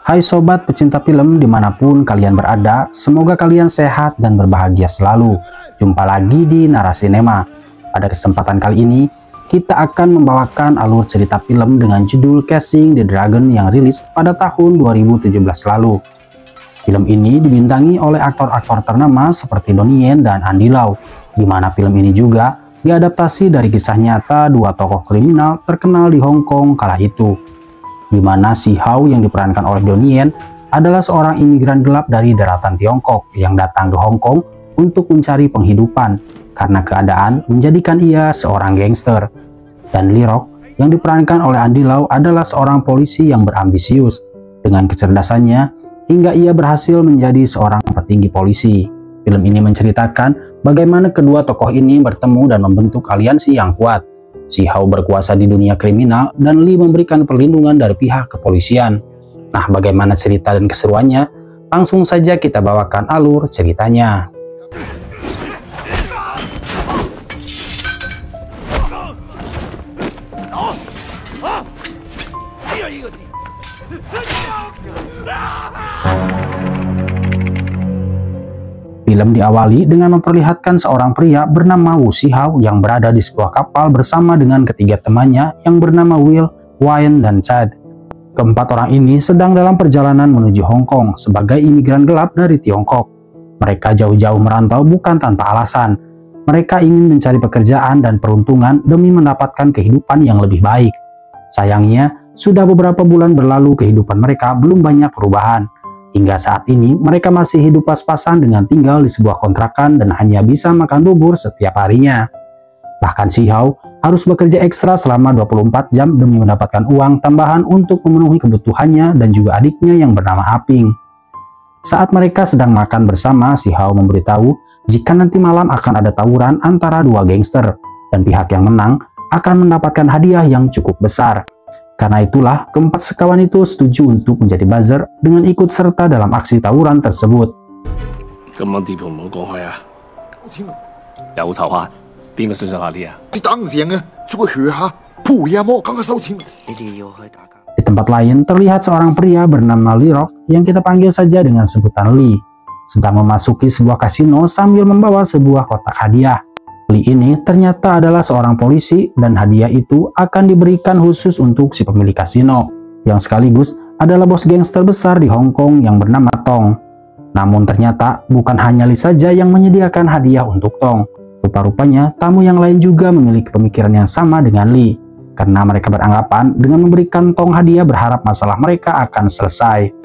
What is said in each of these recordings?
Hai sobat pecinta film dimanapun kalian berada, semoga kalian sehat dan berbahagia selalu. Jumpa lagi di Narasinema. Pada kesempatan kali ini, kita akan membawakan alur cerita film dengan judul Casing the Dragon yang rilis pada tahun 2017 lalu. Film ini dibintangi oleh aktor-aktor ternama seperti Donnie Yen dan Andy Lau, di mana film ini juga diadaptasi dari kisah nyata dua tokoh kriminal terkenal di Hong Kong kala itu, di mana Si Hao yang diperankan oleh Donnie Yen adalah seorang imigran gelap dari daratan Tiongkok yang datang ke Hong Kong untuk mencari penghidupan karena keadaan menjadikan ia seorang gangster. Dan Lee Rock yang diperankan oleh Andy Lau adalah seorang polisi yang berambisius dengan kecerdasannya hingga ia berhasil menjadi seorang petinggi polisi. Film ini menceritakan bagaimana kedua tokoh ini bertemu dan membentuk aliansi yang kuat. Si Hao berkuasa di dunia kriminal dan Lee memberikan perlindungan dari pihak kepolisian. Nah, bagaimana cerita dan keseruannya? Langsung saja kita bawakan alur ceritanya. Film diawali dengan memperlihatkan seorang pria bernama Wu Zihao yang berada di sebuah kapal bersama dengan ketiga temannya yang bernama Will, Wayne, dan Chad. Keempat orang ini sedang dalam perjalanan menuju Hong Kong sebagai imigran gelap dari Tiongkok. Mereka jauh-jauh merantau bukan tanpa alasan. Mereka ingin mencari pekerjaan dan peruntungan demi mendapatkan kehidupan yang lebih baik. Sayangnya, sudah beberapa bulan berlalu kehidupan mereka belum banyak perubahan. Hingga saat ini mereka masih hidup pas-pasan dengan tinggal di sebuah kontrakan dan hanya bisa makan bubur setiap harinya. Bahkan Si Hao harus bekerja ekstra selama 24 jam demi mendapatkan uang tambahan untuk memenuhi kebutuhannya dan juga adiknya yang bernama Aping. Saat mereka sedang makan bersama, Si Hao memberitahu jika nanti malam akan ada tawuran antara dua gangster dan pihak yang menang akan mendapatkan hadiah yang cukup besar. Karena itulah, keempat sekawan itu setuju untuk menjadi buzzer dengan ikut serta dalam aksi tawuran tersebut. Di tempat lain, terlihat seorang pria bernama Lee Rock yang kita panggil saja dengan sebutan Lee, sedang memasuki sebuah kasino sambil membawa sebuah kotak hadiah. Lee ini ternyata adalah seorang polisi dan hadiah itu akan diberikan khusus untuk si pemilik kasino, yang sekaligus adalah bos gangster besar di Hong Kong yang bernama Tong. Namun ternyata bukan hanya Lee saja yang menyediakan hadiah untuk Tong. Rupa-rupanya tamu yang lain juga memiliki pemikiran yang sama dengan Lee, karena mereka beranggapan dengan memberikan Tong hadiah berharap masalah mereka akan selesai.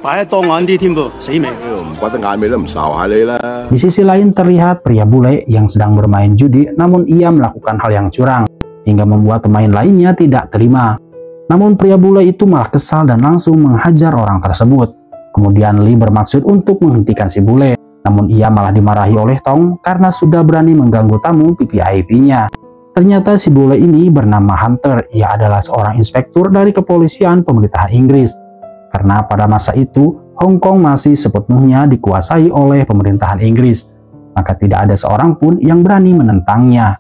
Di sisi lain terlihat pria bule yang sedang bermain judi, namun ia melakukan hal yang curang hingga membuat pemain lainnya tidak terima. Namun pria bule itu malah kesal dan langsung menghajar orang tersebut. Kemudian Lee bermaksud untuk menghentikan si bule, namun ia malah dimarahi oleh Tong karena sudah berani mengganggu tamu VVIP-nya. Ternyata si bule ini bernama Hunter. Ia adalah seorang inspektur dari kepolisian pemerintahan Inggris. Karena pada masa itu, Hong Kong masih sepenuhnya dikuasai oleh pemerintahan Inggris. Maka tidak ada seorang pun yang berani menentangnya.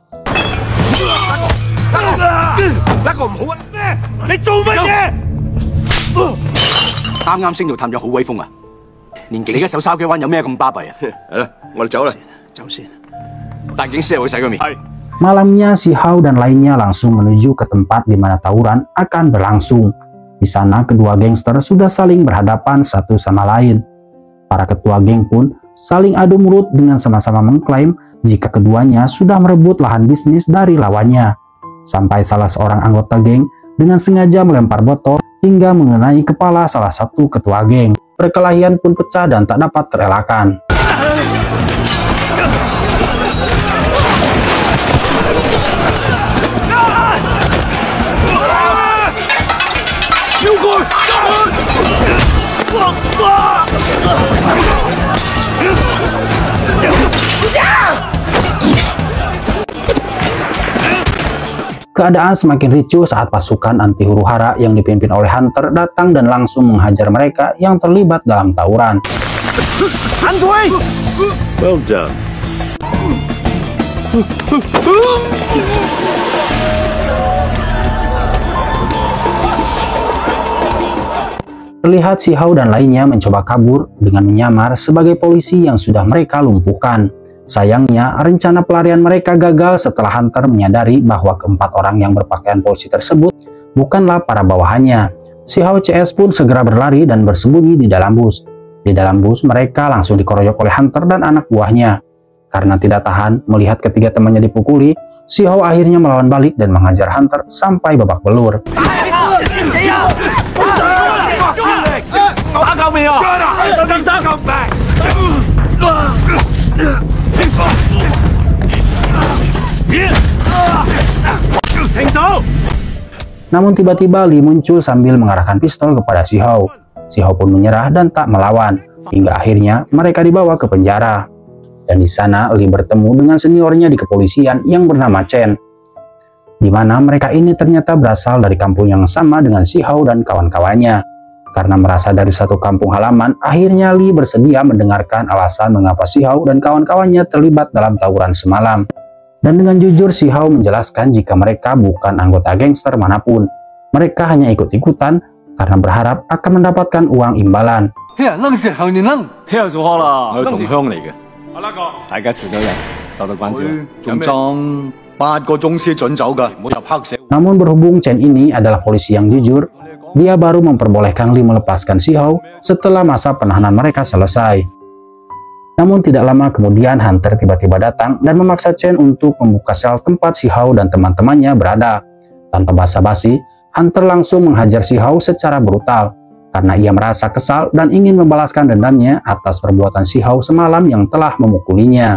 Malamnya Si Hao dan lainnya langsung menuju ke tempat di mana tawuran akan berlangsung. Di sana kedua gangster sudah saling berhadapan satu sama lain. Para ketua geng pun saling adu mulut dengan sama-sama mengklaim jika keduanya sudah merebut lahan bisnis dari lawannya. Sampai salah seorang anggota geng dengan sengaja melempar botol hingga mengenai kepala salah satu ketua geng. Perkelahian pun pecah dan tak dapat terelakkan. Keadaan semakin ricuh saat pasukan anti huru-hara yang dipimpin oleh Hunter datang dan langsung menghajar mereka yang terlibat dalam tawuran. Well done. Terlihat Si Hao dan lainnya mencoba kabur dengan menyamar sebagai polisi yang sudah mereka lumpuhkan. Sayangnya, rencana pelarian mereka gagal setelah Hunter menyadari bahwa keempat orang yang berpakaian polisi tersebut bukanlah para bawahannya. Si Hao CS pun segera berlari dan bersembunyi di dalam bus. Di dalam bus, mereka langsung dikeroyok oleh Hunter dan anak buahnya. Karena tidak tahan melihat ketiga temannya dipukuli, Si Hao akhirnya melawan balik dan menghajar Hunter sampai babak belur. Namun tiba-tiba Lee muncul sambil mengarahkan pistol kepada Si Hao. Si Hao pun menyerah dan tak melawan, hingga akhirnya mereka dibawa ke penjara. Dan di sana Lee bertemu dengan seniornya di kepolisian yang bernama Chen, di mana mereka ini ternyata berasal dari kampung yang sama dengan Si Hao dan kawan-kawannya. Karena merasa dari satu kampung halaman, akhirnya Lee bersedia mendengarkan alasan mengapa Si Hao dan kawan-kawannya terlibat dalam tawuran semalam. Dan dengan jujur Si Hao menjelaskan jika mereka bukan anggota gangster manapun. Mereka hanya ikut-ikutan karena berharap akan mendapatkan uang imbalan. Namun berhubung Chen ini adalah polisi yang jujur, dia baru memperbolehkan Lee melepaskan Si Hao setelah masa penahanan mereka selesai. Namun tidak lama kemudian Hunter tiba-tiba datang dan memaksa Chen untuk membuka sel tempat Si Hao dan teman-temannya berada. Tanpa basa-basi, Hunter langsung menghajar Si Hao secara brutal karena ia merasa kesal dan ingin membalaskan dendamnya atas perbuatan Si Hao semalam yang telah memukulinya.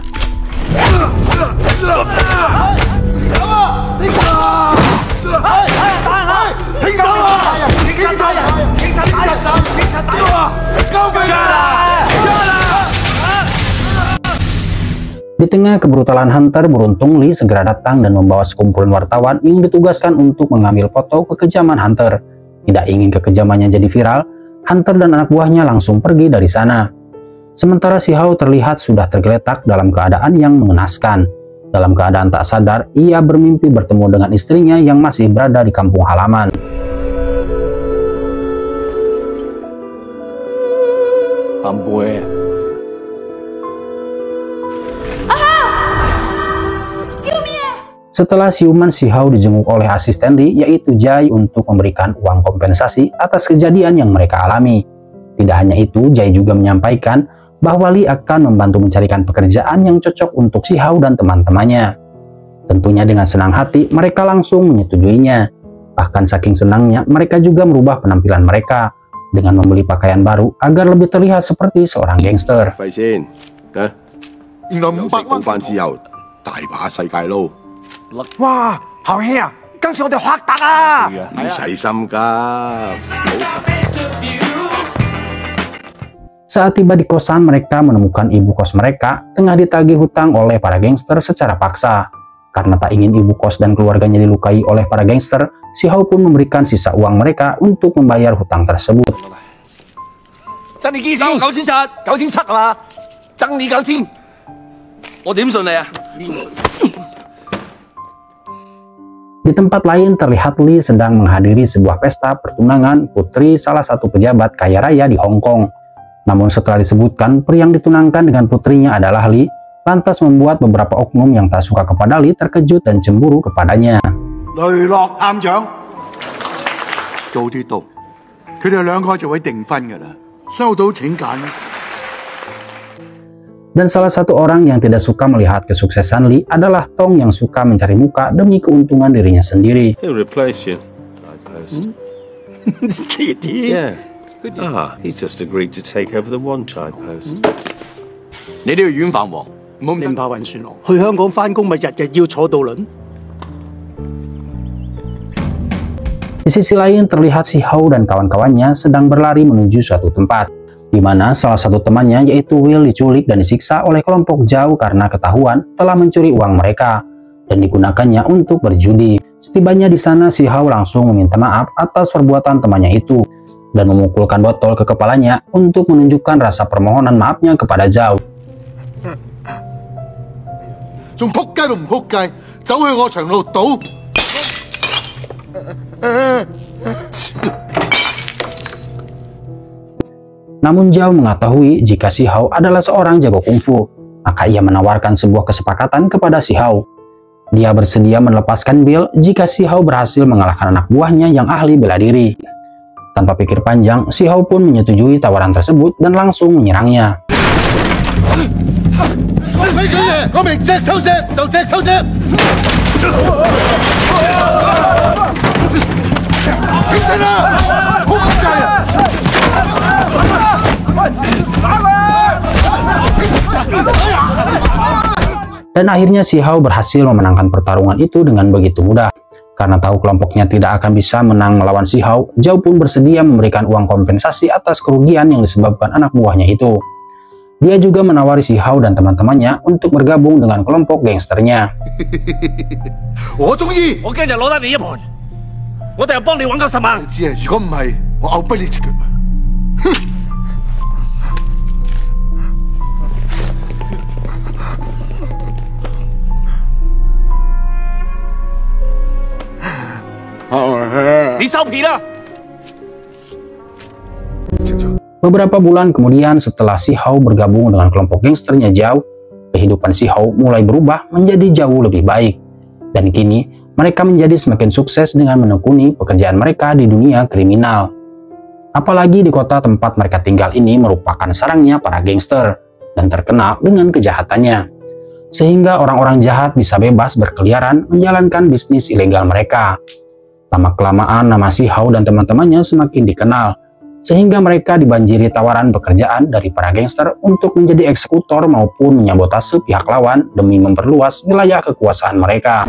Di tengah kebrutalan Hunter, beruntung Lee segera datang dan membawa sekumpulan wartawan yang ditugaskan untuk mengambil foto kekejaman Hunter. Tidak ingin kekejamannya jadi viral, Hunter dan anak buahnya langsung pergi dari sana. Sementara Si Hao terlihat sudah tergeletak dalam keadaan yang mengenaskan. Dalam keadaan tak sadar, ia bermimpi bertemu dengan istrinya yang masih berada di kampung halaman. Setelah siuman, Si Hao dijenguk oleh asisten Lee, yaitu Jai, untuk memberikan uang kompensasi atas kejadian yang mereka alami. Tidak hanya itu, Jai juga menyampaikan bahwa Lee akan membantu mencarikan pekerjaan yang cocok untuk Si Hao dan teman-temannya. Tentunya dengan senang hati, mereka langsung menyetujuinya. Bahkan saking senangnya, mereka juga merubah penampilan mereka dengan membeli pakaian baru agar lebih terlihat seperti seorang gangster. Wah, Hao兄啊，今次我哋發達啊！你細心㗎。Saat tiba di kosan, mereka menemukan ibu kos mereka tengah ditagih hutang oleh para gangster secara paksa. Karena tak ingin ibu kos dan keluarganya dilukai oleh para gangster, Si Hao pun memberikan sisa uang mereka untuk membayar hutang tersebut. Di tempat lain terlihat Lee sedang menghadiri sebuah pesta pertunangan putri salah satu pejabat kaya raya di Hong Kong. Namun setelah disebutkan pria yang ditunangkan dengan putrinya adalah Lee, lantas membuat beberapa oknum yang tak suka kepada Lee terkejut dan cemburu kepadanya. Dan salah satu orang yang tidak suka melihat kesuksesan Lee adalah Tong yang suka mencari muka demi keuntungan dirinya sendiri. He's just agreed to take over the one child post. Di sisi lain terlihat Si Hao dan kawan-kawannya sedang berlari menuju suatu tempat, di mana salah satu temannya yaitu Will diculik dan disiksa oleh kelompok Zhao karena ketahuan telah mencuri uang mereka dan digunakannya untuk berjudi. Setibanya di sana, Si Hao langsung meminta maaf atas perbuatan temannya itu dan memukulkan botol ke kepalanya untuk menunjukkan rasa permohonan maafnya kepada Zhao. Namun Zhao mengetahui jika Si Hao adalah seorang jago kungfu, maka ia menawarkan sebuah kesepakatan kepada Si Hao. Dia bersedia melepaskan Bill jika Si Hao berhasil mengalahkan anak buahnya yang ahli bela diri. Tanpa pikir panjang, Si Hao pun menyetujui tawaran tersebut dan langsung menyerangnya. Dan akhirnya Si Hao berhasil memenangkan pertarungan itu dengan begitu mudah. Karena tahu kelompoknya tidak akan bisa menang melawan Si Hao, Zhao pun bersedia memberikan uang kompensasi atas kerugian yang disebabkan anak buahnya itu. Dia juga menawari Si Hao dan teman-temannya untuk bergabung dengan kelompok gangsternya. Beberapa bulan kemudian setelah Si Hao bergabung dengan kelompok gangsternya Zhao, kehidupan Si Hao mulai berubah menjadi jauh lebih baik. Dan kini mereka menjadi semakin sukses dengan menekuni pekerjaan mereka di dunia kriminal. Apalagi di kota tempat mereka tinggal ini merupakan sarangnya para gangster dan terkenal dengan kejahatannya. Sehingga orang-orang jahat bisa bebas berkeliaran menjalankan bisnis ilegal mereka. Lama-kelamaan nama Si Hao dan teman-temannya semakin dikenal, sehingga mereka dibanjiri tawaran pekerjaan dari para gangster untuk menjadi eksekutor maupun menyabotase pihak lawan demi memperluas wilayah kekuasaan mereka.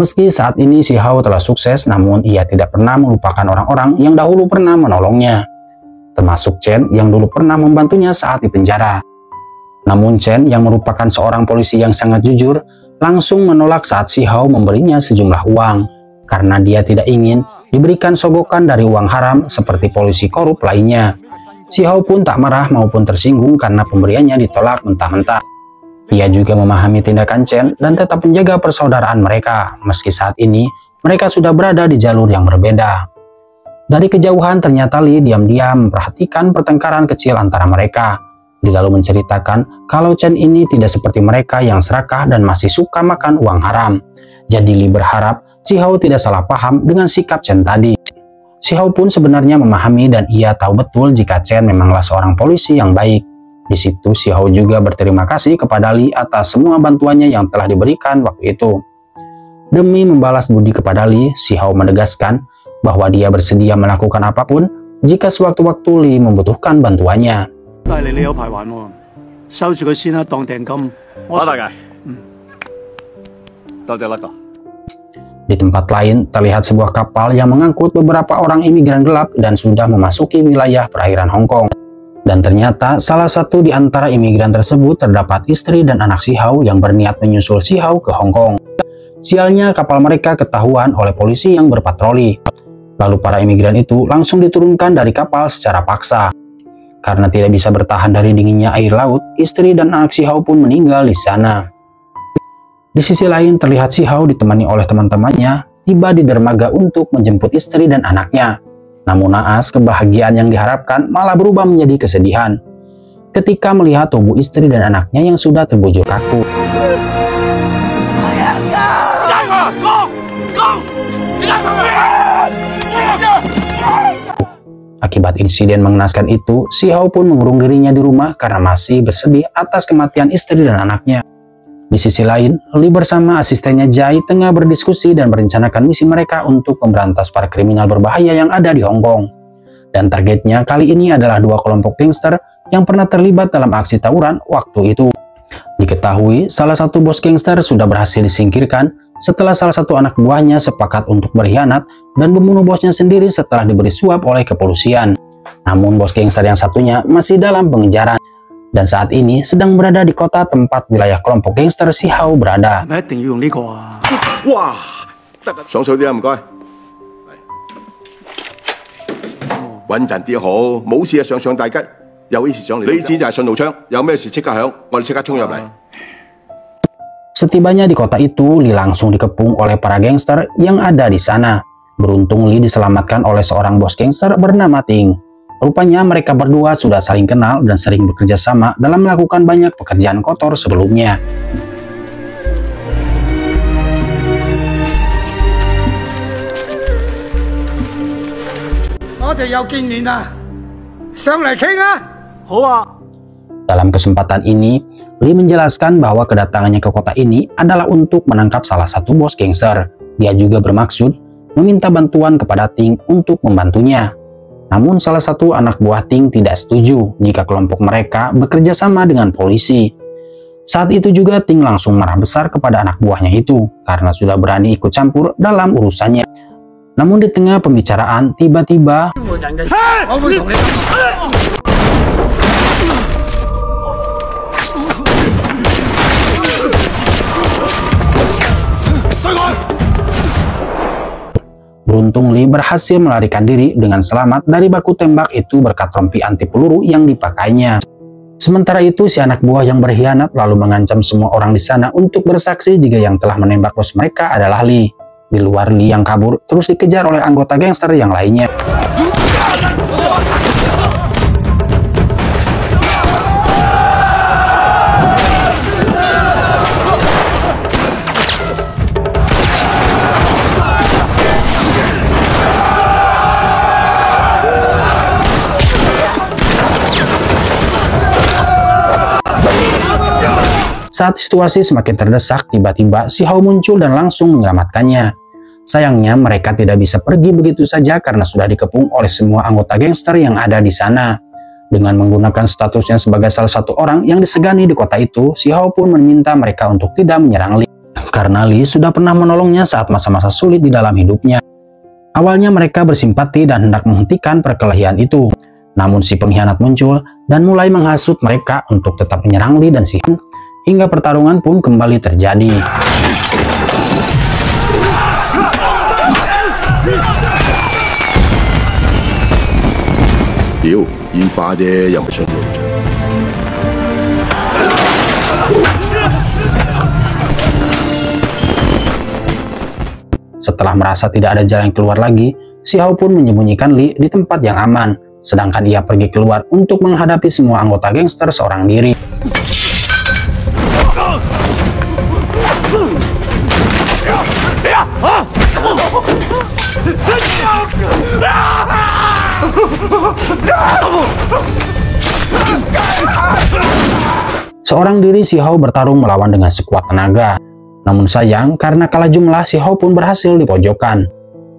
Meski saat ini Si Hao telah sukses, namun ia tidak pernah melupakan orang-orang yang dahulu pernah menolongnya, termasuk Chen yang dulu pernah membantunya saat di penjara. Namun Chen yang merupakan seorang polisi yang sangat jujur, langsung menolak saat Si Hao memberinya sejumlah uang, karena dia tidak ingin diberikan sogokan dari uang haram seperti polisi korup lainnya. Si Hao pun tak marah maupun tersinggung karena pemberiannya ditolak mentah-mentah. Ia juga memahami tindakan Chen dan tetap menjaga persaudaraan mereka, meski saat ini mereka sudah berada di jalur yang berbeda. Dari kejauhan ternyata Li diam-diam memperhatikan pertengkaran kecil antara mereka. Li lalu menceritakan kalau Chen ini tidak seperti mereka yang serakah dan masih suka makan uang haram. Jadi Li berharap Si Hao tidak salah paham dengan sikap Chen tadi. Si Hao pun sebenarnya memahami dan ia tahu betul jika Chen memanglah seorang polisi yang baik. Di situ Si Hao juga berterima kasih kepada Li atas semua bantuannya yang telah diberikan waktu itu. Demi membalas budi kepada Li, Si Hao menegaskan bahwa dia bersedia melakukan apapun jika sewaktu-waktu Li membutuhkan bantuannya. Di tempat lain, terlihat sebuah kapal yang mengangkut beberapa orang imigran gelap dan sudah memasuki wilayah perairan Hong Kong. Dan ternyata salah satu di antara imigran tersebut terdapat istri dan anak Si Hao yang berniat menyusul Si Hao ke Hong Kong. Sialnya kapal mereka ketahuan oleh polisi yang berpatroli. Lalu para imigran itu langsung diturunkan dari kapal secara paksa. Karena tidak bisa bertahan dari dinginnya air laut, istri dan anak Si Hao pun meninggal di sana. Di sisi lain terlihat Si Hao ditemani oleh teman-temannya tiba di dermaga untuk menjemput istri dan anaknya. Namun naas, kebahagiaan yang diharapkan malah berubah menjadi kesedihan ketika melihat tubuh istri dan anaknya yang sudah terbujur kaku. Akibat insiden mengenaskan itu, Si Hao pun mengurung dirinya di rumah karena masih bersedih atas kematian istri dan anaknya. Di sisi lain, Li bersama asistennya Jai tengah berdiskusi dan merencanakan misi mereka untuk memberantas para kriminal berbahaya yang ada di Hong Kong. Dan targetnya kali ini adalah dua kelompok gangster yang pernah terlibat dalam aksi tawuran waktu itu. Diketahui, salah satu bos gangster sudah berhasil disingkirkan setelah salah satu anak buahnya sepakat untuk berkhianat dan membunuh bosnya sendiri setelah diberi suap oleh kepolisian. Namun bos gangster yang satunya masih dalam pengejaran. Dan saat ini sedang berada di kota tempat wilayah kelompok gangster Si Hao berada. 穩陣啲好，冇事就上大吉，有啲事上嚟。呢支就係信號槍，有咩事即刻響，我哋即刻衝入嚟。 Setibanya di kota itu, Lee langsung dikepung oleh para gangster yang ada di sana. Beruntung Lee diselamatkan oleh seorang bos gangster bernama Ting. Rupanya mereka berdua sudah saling kenal dan sering bekerja sama dalam melakukan banyak pekerjaan kotor sebelumnya. Dalam kesempatan ini, Lee menjelaskan bahwa kedatangannya ke kota ini adalah untuk menangkap salah satu bos gangster. Dia juga bermaksud meminta bantuan kepada Ting untuk membantunya. Namun salah satu anak buah Ting tidak setuju jika kelompok mereka bekerja sama dengan polisi. Saat itu juga Ting langsung marah besar kepada anak buahnya itu karena sudah berani ikut campur dalam urusannya. Namun di tengah pembicaraan, tiba-tiba beruntung Lee berhasil melarikan diri dengan selamat dari baku tembak itu berkat rompi anti peluru yang dipakainya. Sementara itu si anak buah yang berkhianat lalu mengancam semua orang di sana untuk bersaksi jika yang telah menembak bos mereka adalah Lee. Di luar, Lee yang kabur terus dikejar oleh anggota gangster yang lainnya. Saat situasi semakin terdesak, tiba-tiba Si Hao muncul dan langsung menyelamatkannya. Sayangnya mereka tidak bisa pergi begitu saja karena sudah dikepung oleh semua anggota gangster yang ada di sana. Dengan menggunakan statusnya sebagai salah satu orang yang disegani di kota itu, Si Hao pun meminta mereka untuk tidak menyerang Lee. Karena Lee sudah pernah menolongnya saat masa-masa sulit di dalam hidupnya. Awalnya mereka bersimpati dan hendak menghentikan perkelahian itu. Namun si pengkhianat muncul dan mulai menghasut mereka untuk tetap menyerang Lee dan Si Hao. Hingga pertarungan pun kembali terjadi. Setelah merasa tidak ada jalan keluar lagi, Si Hao pun menyembunyikan Lee di tempat yang aman, sedangkan ia pergi keluar untuk menghadapi semua anggota gangster seorang diri. Seorang diri Si Hao bertarung melawan dengan sekuat tenaga. Namun sayang, karena kalah jumlah, Si Hao pun berhasil dipojokkan.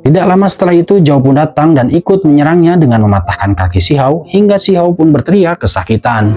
Tidak lama setelah itu, Zhao pun datang dan ikut menyerangnya dengan mematahkan kaki Si Hao, hingga Si Hao pun berteriak kesakitan.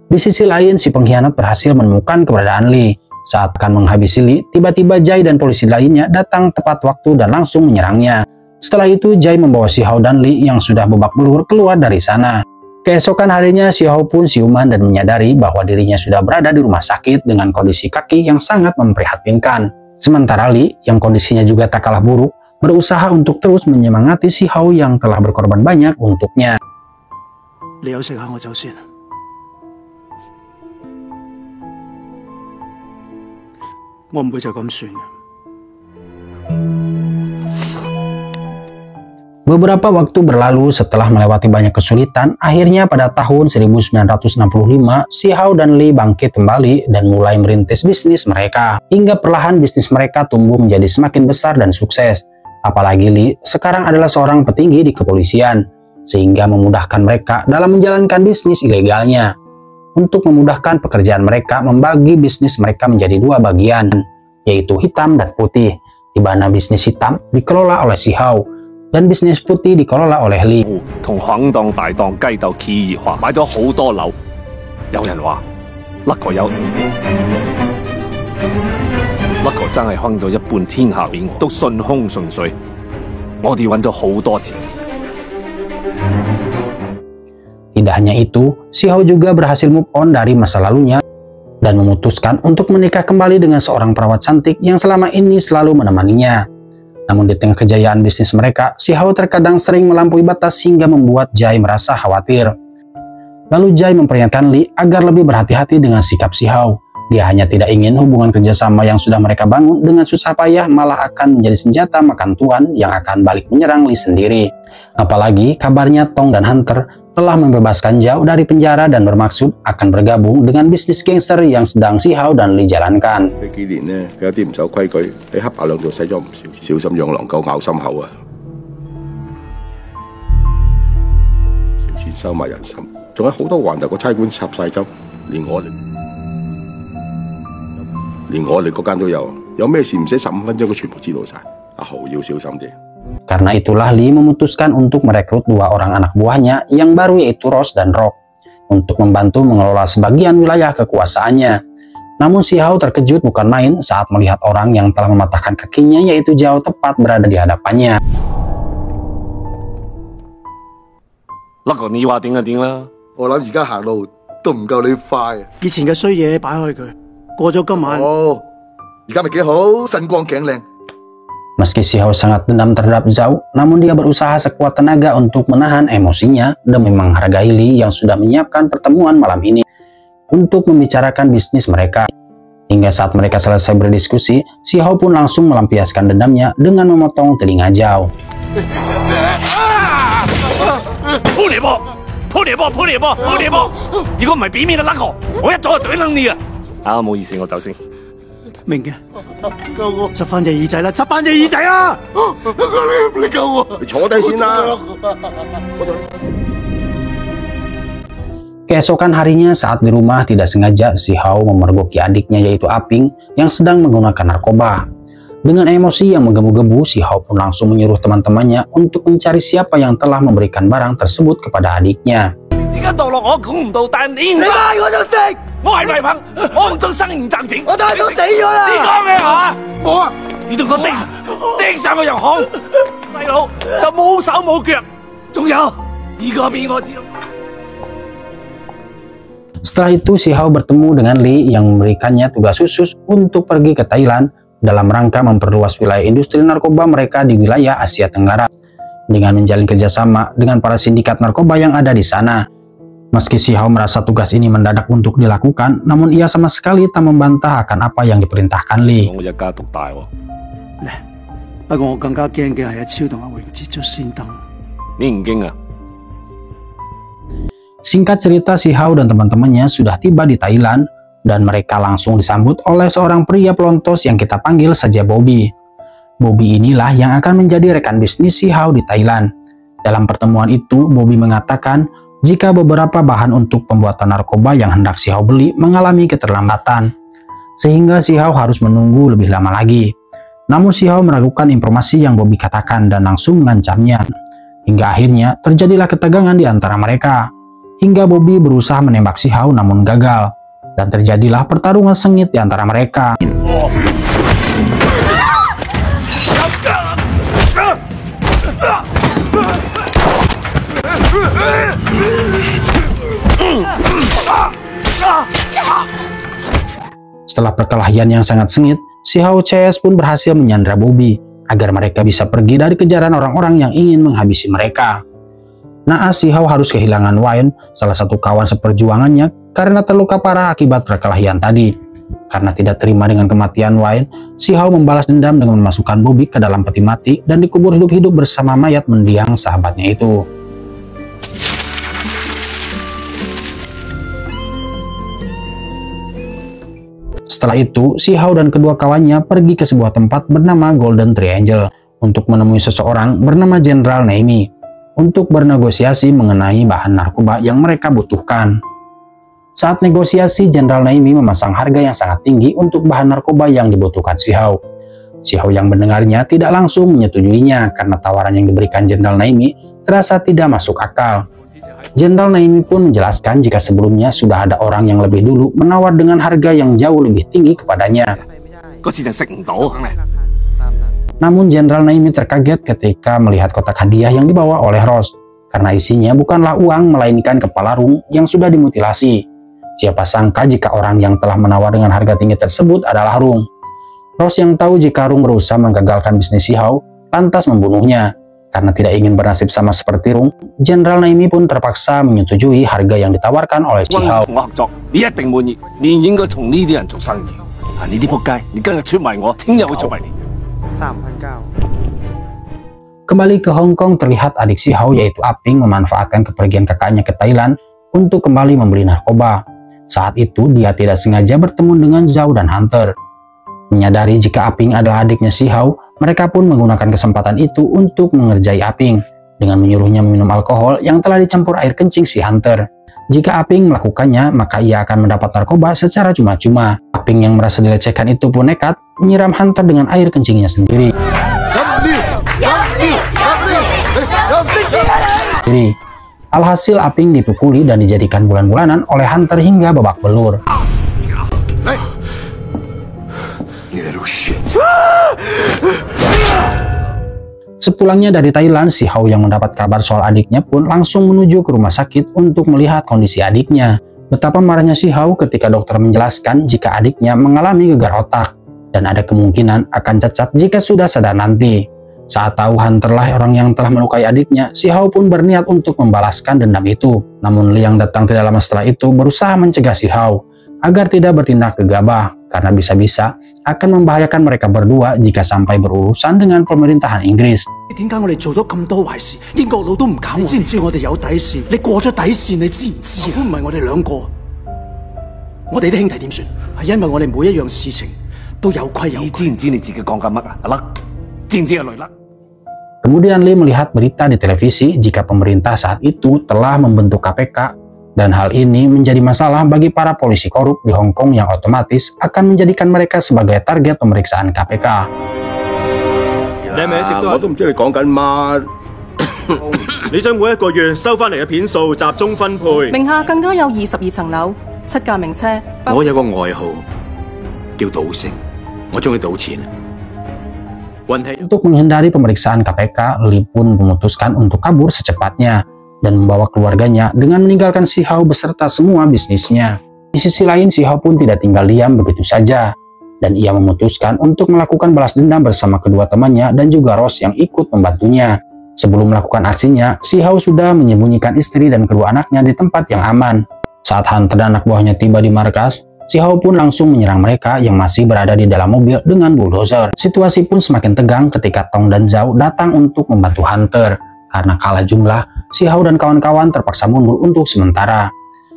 Di sisi lain, si pengkhianat berhasil menemukan keberadaan Lee. Saat akan menghabisi Lee, tiba-tiba Jai dan polisi lainnya datang tepat waktu dan langsung menyerangnya. Setelah itu, Jai membawa Si Hao dan Lee yang sudah babak belur keluar dari sana. Keesokan harinya, Si Hao pun siuman dan menyadari bahwa dirinya sudah berada di rumah sakit dengan kondisi kaki yang sangat memprihatinkan. Sementara Lee, yang kondisinya juga tak kalah buruk, berusaha untuk terus menyemangati Si Hao yang telah berkorban banyak untuknya. Beberapa waktu berlalu setelah melewati banyak kesulitan, akhirnya pada tahun 1965, Si Hao dan Lee bangkit kembali dan mulai merintis bisnis mereka. Hingga perlahan bisnis mereka tumbuh menjadi semakin besar dan sukses. Apalagi Lee sekarang adalah seorang petinggi di kepolisian, sehingga memudahkan mereka dalam menjalankan bisnis ilegalnya. Untuk memudahkan pekerjaan mereka, membagi bisnis mereka menjadi dua bagian, yaitu hitam dan putih, di mana bisnis hitam dikelola oleh Si Hao dan bisnis putih dikelola oleh Lee. Tidak hanya itu, Si Hao juga berhasil move on dari masa lalunya dan memutuskan untuk menikah kembali dengan seorang perawat cantik yang selama ini selalu menemaninya. Namun di tengah kejayaan bisnis mereka, si Hao terkadang sering melampaui batas hingga membuat Jai merasa khawatir. Lalu Jai memperingatkan Li agar lebih berhati-hati dengan sikap si Hao. Dia hanya tidak ingin hubungan kerjasama yang sudah mereka bangun dengan susah payah malah akan menjadi senjata makan tuan yang akan balik menyerang Li sendiri. Apalagi kabarnya Tong dan Hunter telah membebaskan Zhao dari penjara dan bermaksud akan bergabung dengan bisnis gangster yang sedang si Hao dan Li jalankan. 呢幾年呢，有啲唔守規矩，喺黑白兩度使咗唔少，小心讓狼狗咬心口啊！少錢收埋人心，仲有好多環頭個差館插晒針，連我哋嗰間都有，有咩事唔使15分鐘，佢全部知道晒。阿豪要小心啲。 Karena itulah Li memutuskan untuk merekrut 2 orang anak buahnya yang baru yaitu Rose dan Rock untuk membantu mengelola sebagian wilayah kekuasaannya. Namun si Hao terkejut bukan main saat melihat orang yang telah mematahkan kakinya yaitu Zhao tepat berada di hadapannya. 不過你話點就點啦。我諗而家行路都唔夠你快。以前嘅衰嘢擺開佢，過咗今晚。哦，而家咪幾好，身光頸靚。 Meski si Hao sangat dendam terhadap Zhao, namun dia berusaha sekuat tenaga untuk menahan emosinya demi menghargai Li yang sudah menyiapkan pertemuan malam ini untuk membicarakan bisnis mereka. Hingga saat mereka selesai berdiskusi, si Hao pun langsung melampiaskan dendamnya dengan memotong telinga Zhao. 鋪你波！如果唔係俾面就甩我一早就懟撚你啊！啊，冇意思，我走先。明嘅，執翻隻耳仔啦，執翻隻耳仔啊！你救我！你坐低先啦。 Keesokan harinya saat di rumah tidak sengaja si Hao memergoki adiknya yaitu Aping yang sedang menggunakan narkoba. Dengan emosi yang menggebu-gebu, si Hao pun langsung menyuruh teman-temannya untuk mencari siapa yang telah memberikan barang tersebut kepada adiknya. 而家墮落我估唔到，但你唔嗌我就食，我係咪朋，我唔做生唔賺錢。我大嫂死咗啦！你講嘅嚇？冇啊！你同我掟上個油行，細佬就冇手冇腳，仲有而個俾我知道。 Setelah itu si Hao bertemu dengan Li yang memberikannya tugas khusus untuk pergi ke Thailand dalam rangka memperluas wilayah industri narkoba mereka di wilayah Asia Tenggara dengan menjalin kerjasama dengan para sindikat narkoba yang ada di sana. Meski si Hao merasa tugas ini mendadak untuk dilakukan, namun ia sama sekali tak membantah akan apa yang diperintahkan Li. 我一家獨大喎，不過我更加驚嘅係阿超同阿榮接咗先登。你唔驚啊？ Singkat cerita, si Hao dan teman-temannya sudah tiba di Thailand dan mereka langsung disambut oleh seorang pria pelontos yang kita panggil saja Bobby. Bobby inilah yang akan menjadi rekan bisnis si Hao di Thailand. Dalam pertemuan itu, Bobby mengatakan jika beberapa bahan untuk pembuatan narkoba yang hendak si Hao beli mengalami keterlambatan, sehingga si Hao harus menunggu lebih lama lagi. Namun si Hao meragukan informasi yang Bobby katakan dan langsung mengancamnya. Hingga akhirnya terjadilah ketegangan di antara mereka. Hingga Bobby berusaha menembak si Hao namun gagal. Dan terjadilah pertarungan sengit di antara mereka. Setelah perkelahian yang sangat sengit, si Hao CS pun berhasil menyandra Bobby agar mereka bisa pergi dari kejaran orang-orang yang ingin menghabisi mereka. Naas si Hao harus kehilangan Wayne, salah satu kawan seperjuangannya, karena terluka parah akibat perkelahian tadi. Karena tidak terima dengan kematian Wayne, si Hao membalas dendam dengan memasukkan Bobby ke dalam peti mati dan dikubur hidup-hidup bersama mayat mendiang sahabatnya itu. Setelah itu, si Hao dan kedua kawannya pergi ke sebuah tempat bernama Golden Triangle untuk menemui seseorang bernama Jenderal Naimi untuk bernegosiasi mengenai bahan narkoba yang mereka butuhkan. Saat negosiasi, Jenderal Naimi memasang harga yang sangat tinggi untuk bahan narkoba yang dibutuhkan si Hao. Si Hao yang mendengarnya tidak langsung menyetujuinya karena tawaran yang diberikan Jenderal Naimi terasa tidak masuk akal. Jenderal Naimi pun menjelaskan jika sebelumnya sudah ada orang yang lebih dulu menawar dengan harga yang jauh lebih tinggi kepadanya. Namun Jenderal Naimi terkaget ketika melihat kotak hadiah yang dibawa oleh Rose, karena isinya bukanlah uang melainkan kepala Rung yang sudah dimutilasi. Siapa sangka jika orang yang telah menawar dengan harga tinggi tersebut adalah Rung. Ross yang tahu jika Rung berusaha menggagalkan bisnis Si Hao, lantas membunuhnya. Karena tidak ingin bernasib sama seperti Rung, Jenderal Naimi pun terpaksa menyetujui harga yang ditawarkan oleh Si Hao. Kembali ke Hong Kong, terlihat adik Si Hao yaitu Aping memanfaatkan kepergian kakaknya ke Thailand untuk kembali membeli narkoba. Saat itu dia tidak sengaja bertemu dengan Zhao dan Hunter. Menyadari jika Aping adalah adiknya Si Hao, mereka pun menggunakan kesempatan itu untuk mengerjai Aping dengan menyuruhnya meminum alkohol yang telah dicampur air kencing si Hunter. Jika Aping melakukannya, maka ia akan mendapat narkoba secara cuma-cuma. Aping yang merasa dilecehkan itu pun nekat menyiram Hunter dengan air kencingnya sendiri. Alhasil Aping dipukuli dan dijadikan bulan-bulanan oleh Hunter hingga babak belur. Sepulangnya dari Thailand, Si Hao yang mendapat kabar soal adiknya pun langsung menuju ke rumah sakit untuk melihat kondisi adiknya. Betapa marahnya Si Hao ketika dokter menjelaskan jika adiknya mengalami gegar otak dan ada kemungkinan akan cacat jika sudah sadar nanti. Saat tahu Hunter lah orang yang telah melukai adiknya, Si Hao pun berniat untuk membalaskan dendam itu. Namun Li yang datang tidak lama setelah itu berusaha mencegah Si Hao agar tidak bertindak gegabah karena bisa-bisa akan membahayakan mereka berdua jika sampai berurusan dengan pemerintahan Inggris. Kemudian Li melihat berita di televisi jika pemerintah saat itu telah membentuk KPK, dan hal ini menjadi masalah bagi para polisi korup di Hong Kong yang otomatis akan menjadikan mereka sebagai target pemeriksaan KPK. Untuk menghindari pemeriksaan KPK, Li pun memutuskan untuk kabur secepatnya dan membawa keluarganya dengan meninggalkan Si Hao beserta semua bisnisnya. Di sisi lain, Si Hao pun tidak tinggal diam begitu saja, dan ia memutuskan untuk melakukan balas dendam bersama kedua temannya dan juga Ross yang ikut membantunya. Sebelum melakukan aksinya, Si Hao sudah menyembunyikan istri dan kedua anaknya di tempat yang aman. Saat Hunter dan anak buahnya tiba di markas, Si Hao pun langsung menyerang mereka yang masih berada di dalam mobil dengan bulldozer. Situasi pun semakin tegang ketika Tong dan Zhao datang untuk membantu Hunter. Karena kalah jumlah, Si Hao dan kawan-kawan terpaksa mundur untuk sementara.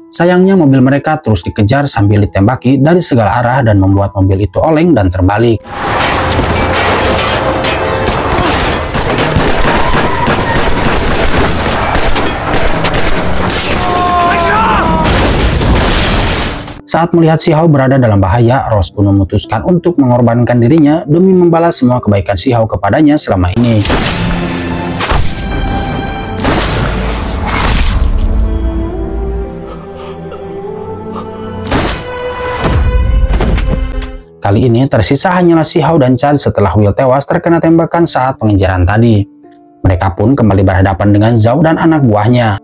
Sayangnya mobil mereka terus dikejar sambil ditembaki dari segala arah dan membuat mobil itu oleng dan terbalik. Saat melihat Si Hao berada dalam bahaya, Ross pun memutuskan untuk mengorbankan dirinya demi membalas semua kebaikan Si Hao kepadanya selama ini. Kali ini tersisa hanyalah Si Hao dan Chad setelah Will tewas terkena tembakan saat pengejaran tadi. Mereka pun kembali berhadapan dengan Zhao dan anak buahnya.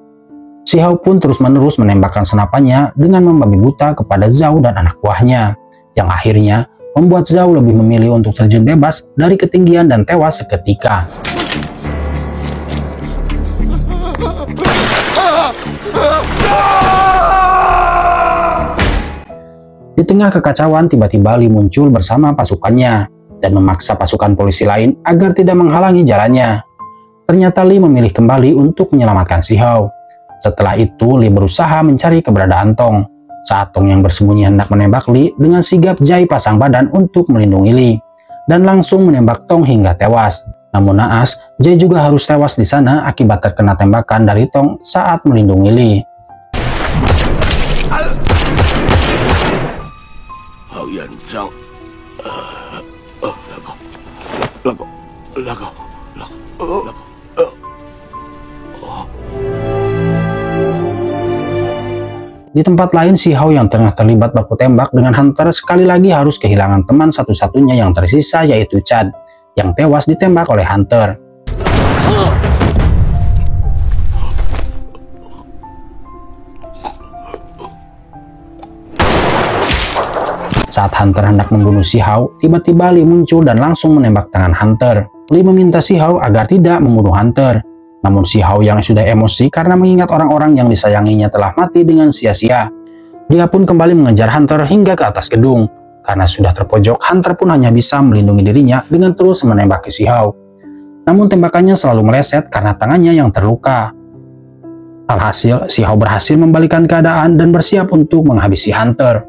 Si Hao pun terus-menerus menembakkan senapannya dengan membabi buta kepada Zhao dan anak buahnya, yang akhirnya membuat Zhao lebih memilih untuk terjun bebas dari ketinggian dan tewas seketika. Di tengah kekacauan, tiba-tiba Li muncul bersama pasukannya dan memaksa pasukan polisi lain agar tidak menghalangi jalannya. Ternyata Li memilih kembali untuk menyelamatkan Si Hao. Setelah itu, Li berusaha mencari keberadaan Tong. Saat Tong yang bersembunyi hendak menembak Li, dengan sigap Jai pasang badan untuk melindungi Li dan langsung menembak Tong hingga tewas. Namun naas, Jai juga harus tewas di sana akibat terkena tembakan dari Tong saat melindungi Li. Di tempat lain, Si Hao yang tengah terlibat baku tembak dengan Hunter sekali lagi harus kehilangan teman satu-satunya yang tersisa, yaitu Chad, yang tewas ditembak oleh Hunter. Saat Hunter hendak membunuh Si Hao, tiba-tiba Lee muncul dan langsung menembak tangan Hunter. Lee meminta Si Hao agar tidak membunuh Hunter. Namun Si Hao yang sudah emosi karena mengingat orang-orang yang disayanginya telah mati dengan sia-sia. Dia pun kembali mengejar Hunter hingga ke atas gedung. Karena sudah terpojok, Hunter pun hanya bisa melindungi dirinya dengan terus menembaki Si Hao. Namun tembakannya selalu meleset karena tangannya yang terluka. Alhasil, Si Hao berhasil membalikan keadaan dan bersiap untuk menghabisi Hunter.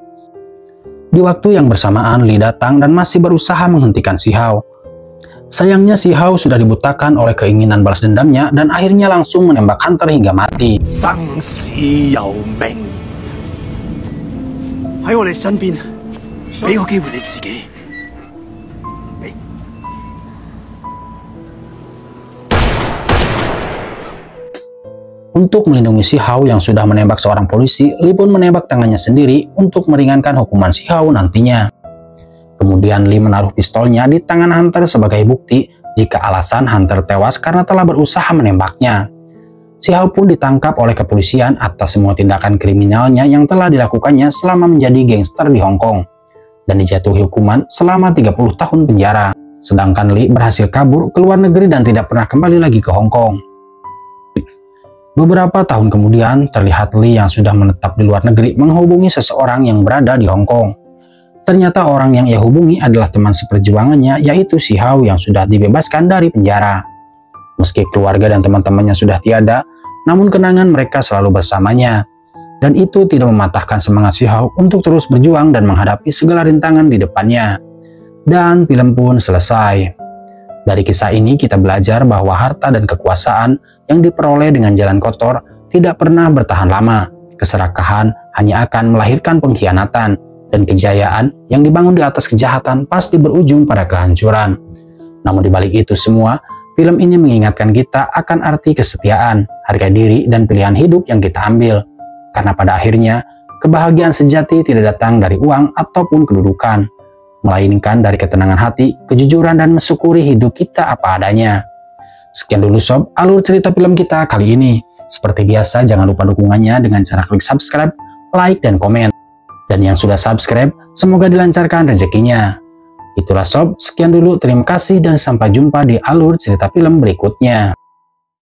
Di waktu yang bersamaan, Lee datang dan masih berusaha menghentikan Si Hao. Sayangnya Si Hao sudah dibutakan oleh keinginan balas dendamnya dan akhirnya langsung menembak Hunter hingga mati. 生死由命，喺我哋身邊，俾個機會你自己。 Untuk melindungi Si Hao yang sudah menembak seorang polisi, Lee pun menembak tangannya sendiri untuk meringankan hukuman Si Hao nantinya. Kemudian Lee menaruh pistolnya di tangan Hunter sebagai bukti jika alasan Hunter tewas karena telah berusaha menembaknya. Si Hao pun ditangkap oleh kepolisian atas semua tindakan kriminalnya yang telah dilakukannya selama menjadi gangster di Hong Kong dan dijatuhi hukuman selama 30 tahun penjara. Sedangkan Lee berhasil kabur ke luar negeri dan tidak pernah kembali lagi ke Hong Kong. Beberapa tahun kemudian, terlihat Lee yang sudah menetap di luar negeri menghubungi seseorang yang berada di Hong Kong. Ternyata orang yang ia hubungi adalah teman seperjuangannya, yaitu Si Hao yang sudah dibebaskan dari penjara. Meski keluarga dan teman-temannya sudah tiada, namun kenangan mereka selalu bersamanya. Dan itu tidak mematahkan semangat Si Hao untuk terus berjuang dan menghadapi segala rintangan di depannya. Dan film pun selesai. Dari kisah ini kita belajar bahwa harta dan kekuasaan yang diperoleh dengan jalan kotor tidak pernah bertahan lama. Keserakahan hanya akan melahirkan pengkhianatan, dan kejayaan yang dibangun di atas kejahatan pasti berujung pada kehancuran. Namun di balik itu semua, film ini mengingatkan kita akan arti kesetiaan, harga diri, dan pilihan hidup yang kita ambil. Karena pada akhirnya, kebahagiaan sejati tidak datang dari uang ataupun kedudukan, melainkan dari ketenangan hati, kejujuran, dan mensyukuri hidup kita apa adanya. Sekian dulu sob, alur cerita film kita kali ini. Seperti biasa, jangan lupa dukungannya dengan cara klik subscribe, like, dan komen. Dan yang sudah subscribe, semoga dilancarkan rezekinya. Itulah sob, sekian dulu, terima kasih dan sampai jumpa di alur cerita film berikutnya.